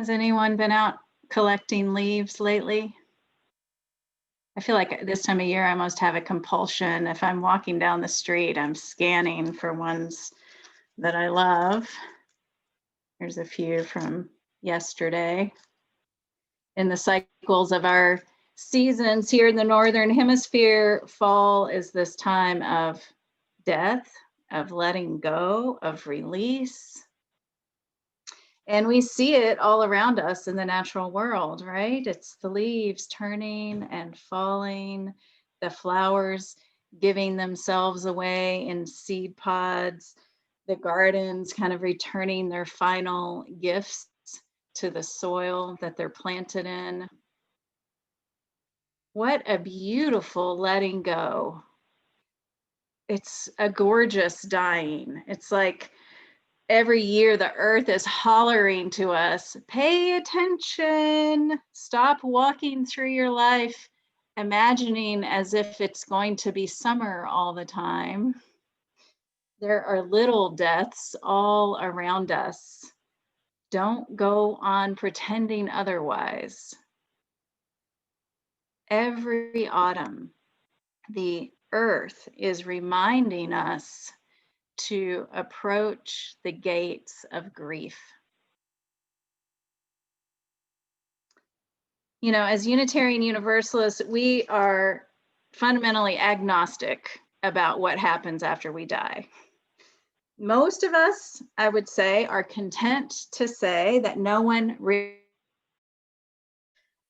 Has anyone been out collecting leaves lately? I feel like this time of year I almost have a compulsion. If I'm walking down the street, I'm scanning for ones that I love. Here's a few from yesterday. In the cycles of our seasons here in the Northern Hemisphere, fall is this time of death, of letting go, of release. And we see it all around us in the natural world, right? It's the leaves turning and falling, the flowers giving themselves away in seed pods, the gardens kind of returning their final gifts to the soil that they're planted in. What a beautiful letting go. It's a gorgeous dying. It's like every year the earth is hollering to us, pay attention, stop walking through your life imagining as if it's going to be summer all the time. There are little deaths all around us. Don't go on pretending otherwise. Every autumn, the earth is reminding us to approach the gates of grief. You know, as Unitarian Universalists, we are fundamentally agnostic about what happens after we die. Most of us, I would say, are content to say that no one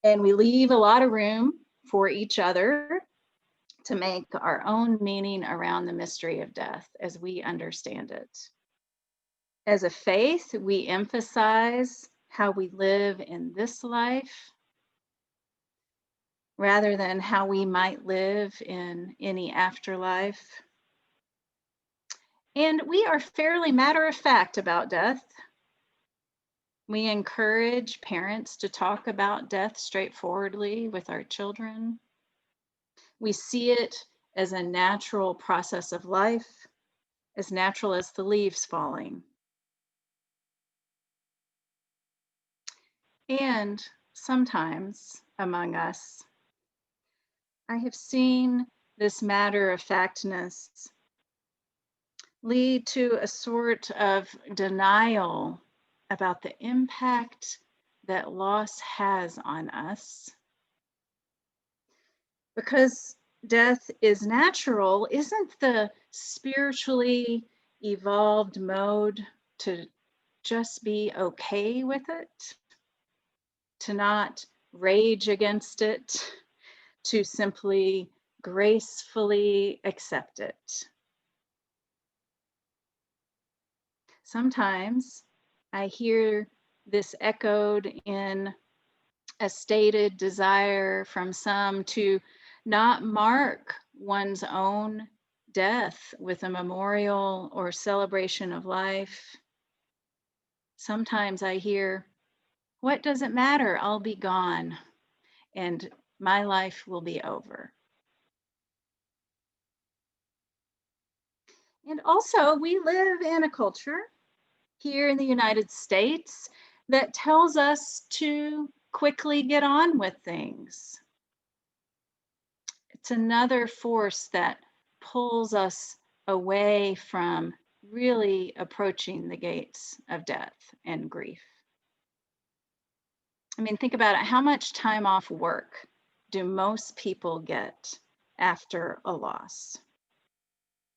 and we leave a lot of room for each other to make our own meaning around the mystery of death as we understand it. As a faith, we emphasize how we live in this life rather than how we might live in any afterlife. And we are fairly matter of fact about death. We encourage parents to talk about death straightforwardly with our children. We see it as a natural process of life, as natural as the leaves falling. And sometimes among us, I have seen this matter of factness lead to a sort of denial about the impact that loss has on us. Because death is natural, isn't the spiritually evolved mode to just be okay with it, to not rage against it, to simply gracefully accept it? Sometimes I hear this echoed in a stated desire from some to not mark one's own death with a memorial or celebration of life. Sometimes I hear, what does it matter? I'll be gone and my life will be over. And also, we live in a culture here in the United States that tells us to quickly get on with things. It's another force that pulls us away from really approaching the gates of death and grief. I mean, think about it. How much time off work do most people get after a loss?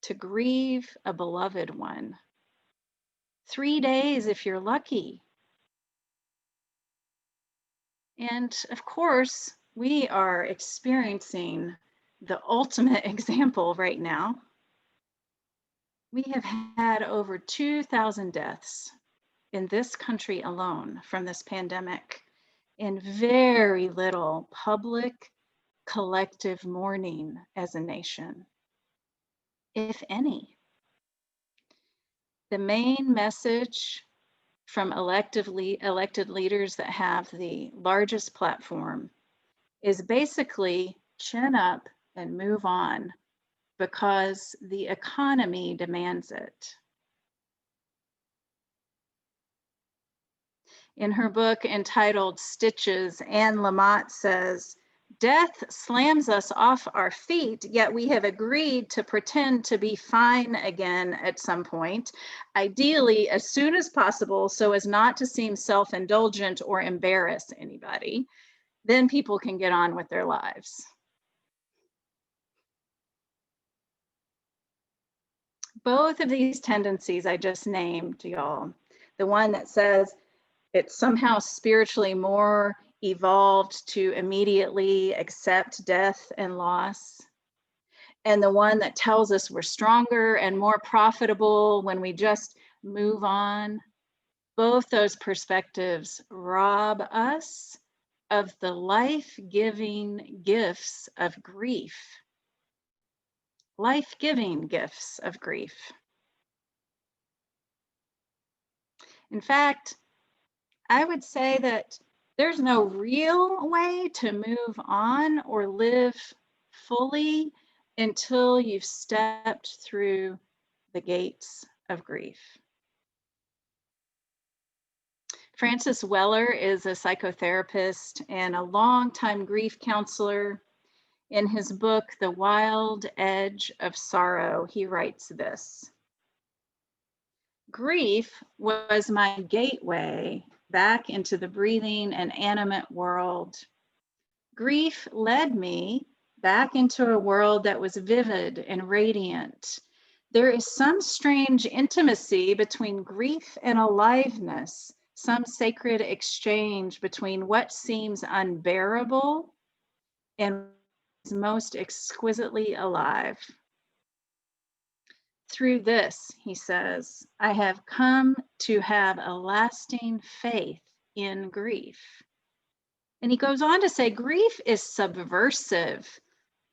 To grieve a beloved one. 3 days if you're lucky. And of course, we are experiencing the ultimate example right now. We have had over 2,000 deaths in this country alone from this pandemic, and very little public collective mourning as a nation, if any. The main message from elected leaders that have the largest platform is basically chin up and move on because the economy demands it. In her book entitled Stitches, Anne Lamott says, "Death slams us off our feet, yet we have agreed to pretend to be fine again at some point, ideally as soon as possible so as not to seem self-indulgent or embarrass anybody. Then people can get on with their lives." Both of these tendencies I just named, y'all, the one that says it's somehow spiritually more evolved to immediately accept death and loss, and the one that tells us we're stronger and more profitable when we just move on, both those perspectives rob us of the life-giving gifts of grief. Life-giving gifts of grief. In fact, I would say that there's no real way to move on or live fully until you've stepped through the gates of grief. Francis Weller is a psychotherapist and a longtime grief counselor. In his book, The Wild Edge of Sorrow, he writes this: "Grief was my gateway back into the breathing and animate world. Grief led me back into a world that was vivid and radiant. There is some strange intimacy between grief and aliveness, some sacred exchange between what seems unbearable and is most exquisitely alive. Through this," he says, "I have come to have a lasting faith in grief." And he goes on to say, grief is subversive,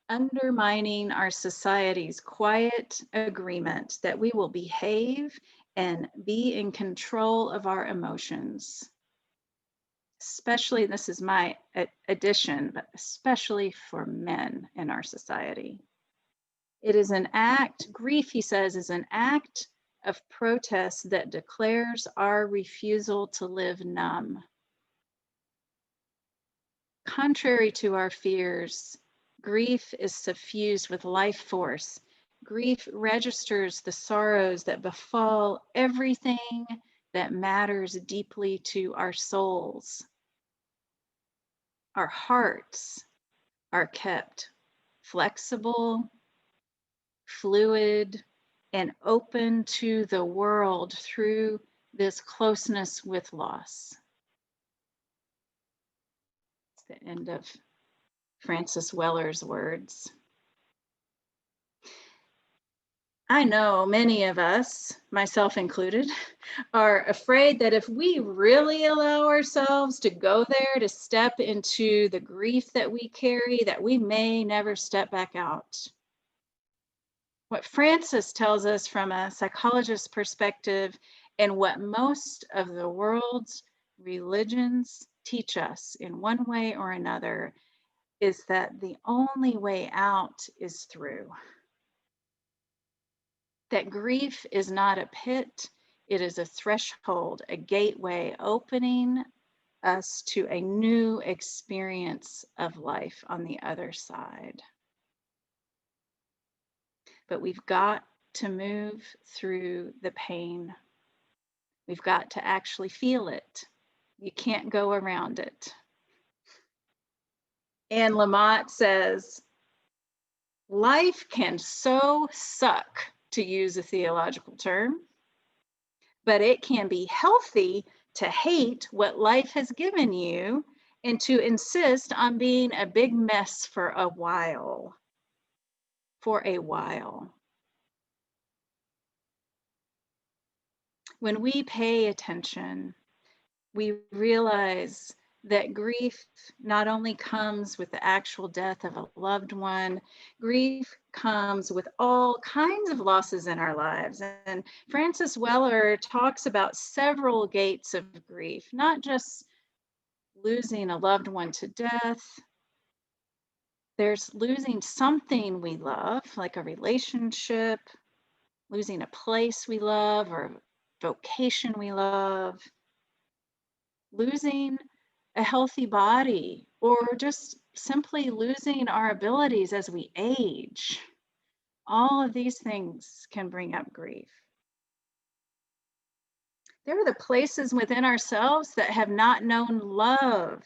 undermining our society's quiet agreement that we will behave and be in control of our emotions. Especially, this is my addition, but especially for men in our society. It is an act, grief, he says, is an act of protest that declares our refusal to live numb. Contrary to our fears, grief is suffused with life force. Grief registers the sorrows that befall everything that matters deeply to our souls. Our hearts are kept flexible, fluid, and open to the world through this closeness with loss. It's the end of Francis Weller's words. I know many of us, myself included, are afraid that if we really allow ourselves to go there, to step into the grief that we carry, that we may never step back out. What Francis tells us from a psychologist's perspective, and what most of the world's religions teach us in one way or another, is that the only way out is through. That grief is not a pit, it is a threshold, a gateway opening us to a new experience of life on the other side. But we've got to move through the pain. We've got to actually feel it. You can't go around it. Anne Lamott says, life can so suck, to use a theological term, but it can be healthy to hate what life has given you and to insist on being a big mess for a while. For a while. When we pay attention, we realize that grief not only comes with the actual death of a loved one, grief comes with all kinds of losses in our lives. And Francis Weller talks about several gates of grief, not just losing a loved one to death. There's losing something we love, like a relationship, losing a place we love or a vocation we love. losing a healthy body, or just simply losing our abilities as we age. All of these things can bring up grief. There are the places within ourselves that have not known love,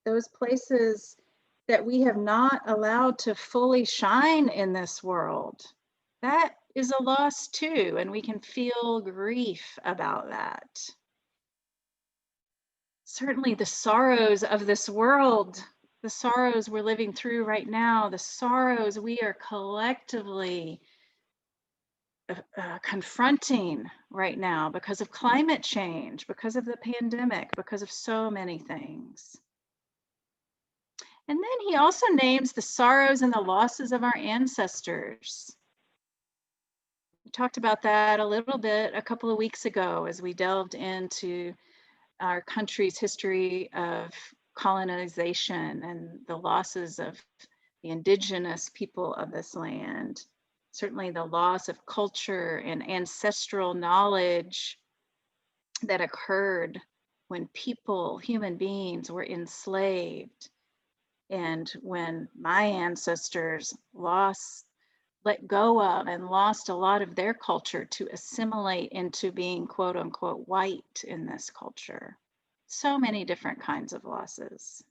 those places that we have not allowed to fully shine in this world. That is a loss too, and we can feel grief about that. Certainly the sorrows of this world, the sorrows we're living through right now, the sorrows we are collectively confronting right now because of climate change, because of the pandemic, because of so many things. And then he also names the sorrows and the losses of our ancestors. We talked about that a little bit a couple of weeks ago as we delved into our country's history of colonization and the losses of the indigenous people of this land. Certainly the loss of culture and ancestral knowledge that occurred when people, human beings, were enslaved, and when my ancestors let go of and lost a lot of their culture to assimilate into being quote unquote white in this culture. So many different kinds of losses.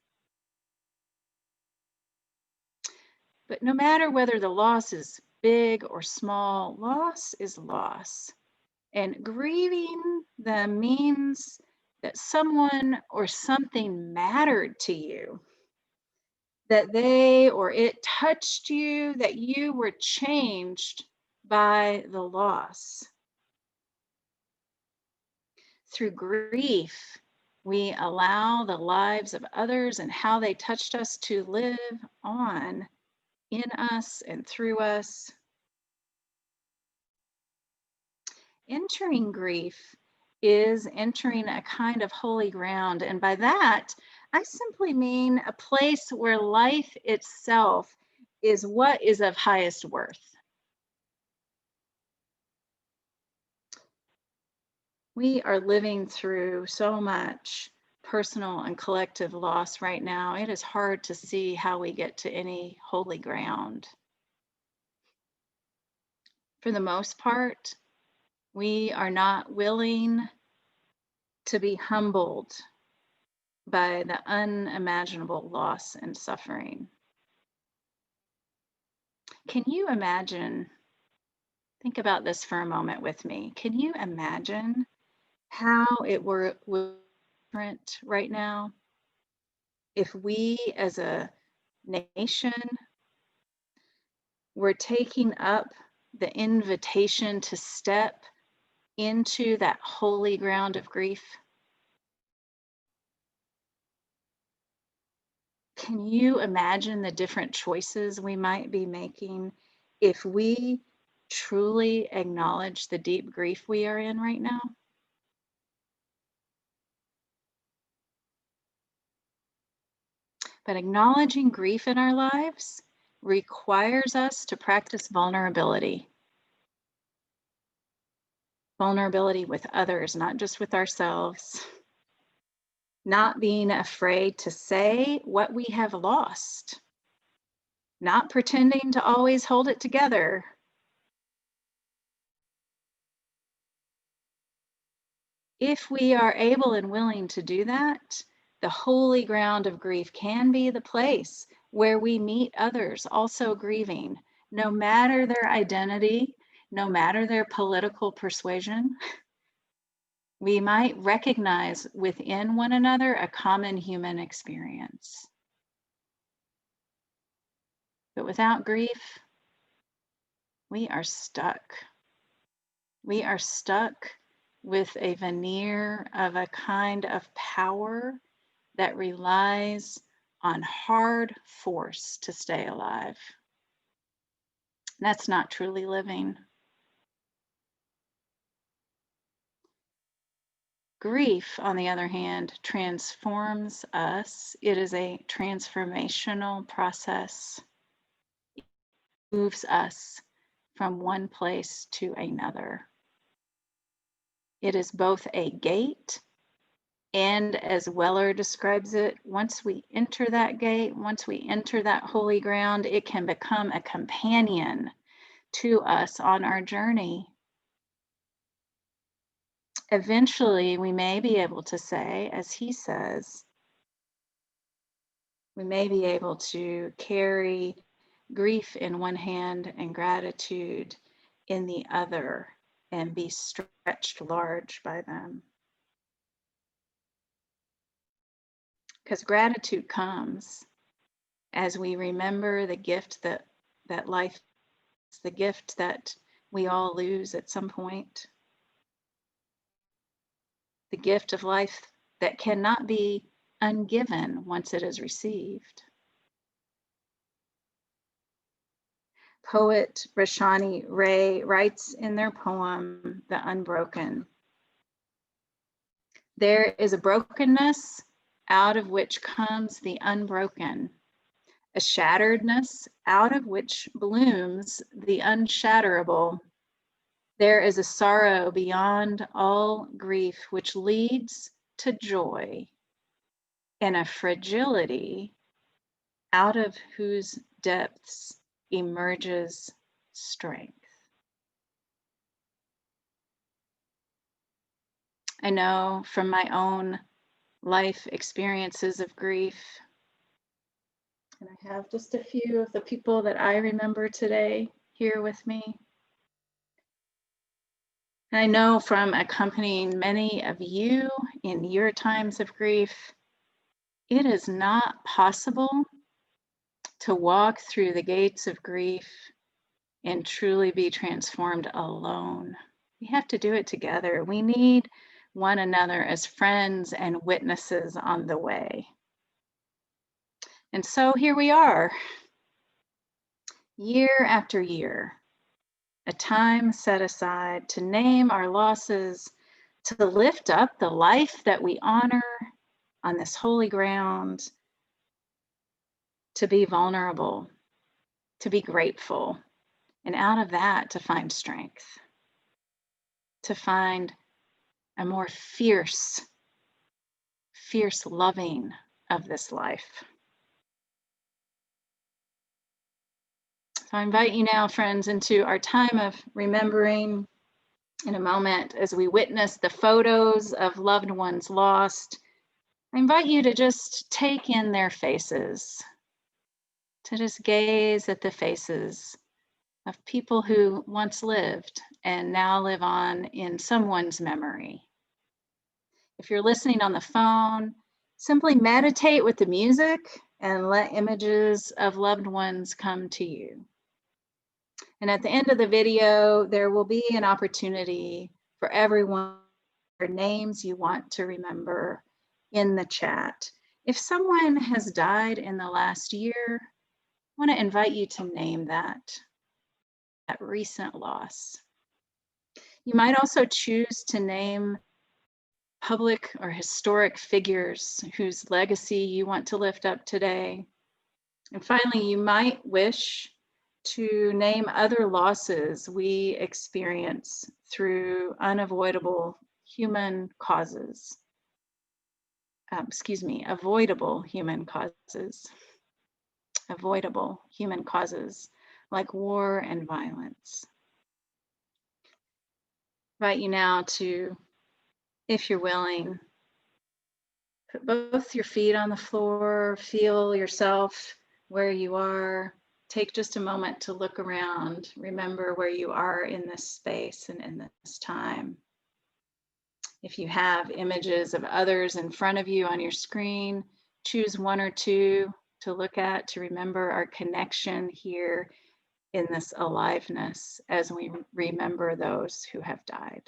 But no matter whether the loss is big or small, loss is loss. And grieving them means that someone or something mattered to you, that they or it touched you, that you were changed by the loss. Through grief, we allow the lives of others and how they touched us to live on in us and through us. Entering grief is entering a kind of holy ground. And by that, I simply mean a place where life itself is what is of highest worth. We are living through so much personal and collective loss right now. It is hard to see how we get to any holy ground. For the most part, we are not willing to be humbled by the unimaginable loss and suffering. Can you imagine? Think about this for a moment with me. Can you imagine how it were different right now if we as a nation were taking up the invitation to step into that holy ground of grief? Can you imagine the different choices we might be making if we truly acknowledge the deep grief we are in right now? But acknowledging grief in our lives requires us to practice vulnerability. Vulnerability with others, not just with ourselves. Not being afraid to say what we have lost. Not pretending to always hold it together. If we are able and willing to do that, the holy ground of grief can be the place where we meet others also grieving, no matter their identity, no matter their political persuasion. We might recognize within one another a common human experience. But without grief, we are stuck. We are stuck with a veneer of a kind of power that relies on hard force to stay alive. That's not truly living. Grief, on the other hand, transforms us. It is a transformational process. It moves us from one place to another. It is both a gate And as Weller describes it, once we enter that gate, once we enter that holy ground, it can become a companion to us on our journey. Eventually, we may be able to say, as he says, we may be able to carry grief in one hand and gratitude in the other and be stretched large by them. Because gratitude comes as we remember the gift that life is, the gift that we all lose at some point, the gift of life that cannot be ungiven once it is received. Poet Rashani Ray writes in their poem, The Unbroken, "There is a brokenness out of which comes the unbroken, a shatteredness out of which blooms the unshatterable. There is a sorrow beyond all grief which leads to joy, and a fragility out of whose depths emerges strength." I know from my own life experiences of grief, and I have just a few of the people that I remember today here with me. And I know from accompanying many of you in your times of grief, it is not possible to walk through the gates of grief and truly be transformed alone. We have to do it together. We need one another as friends and witnesses on the way. And so here we are, year after year, a time set aside to name our losses, to lift up the life that we honor on this holy ground, to be vulnerable, to be grateful, and out of that to find strength, to find a more fierce loving of this life. So I invite you now, friends, into our time of remembering in a moment as we witness the photos of loved ones lost. I invite you to just take in their faces, to just gaze at the faces of people who once lived and now live on in someone's memory. If you're listening on the phone, simply meditate with the music and let images of loved ones come to you. And at the end of the video, there will be an opportunity for everyone, their names you want to remember in the chat. If someone has died in the last year, I want to invite you to name that recent loss. You might also choose to name public or historic figures whose legacy you want to lift up today. And finally, you might wish to name other losses we experience through unavoidable human causes. Avoidable human causes. Avoidable human causes like war and violence. I invite you now to, if you're willing, put both your feet on the floor, feel yourself where you are. Take just a moment to look around, remember where you are in this space and in this time. If you have images of others in front of you on your screen, choose one or two to look at to remember our connection here in this aliveness as we remember those who have died.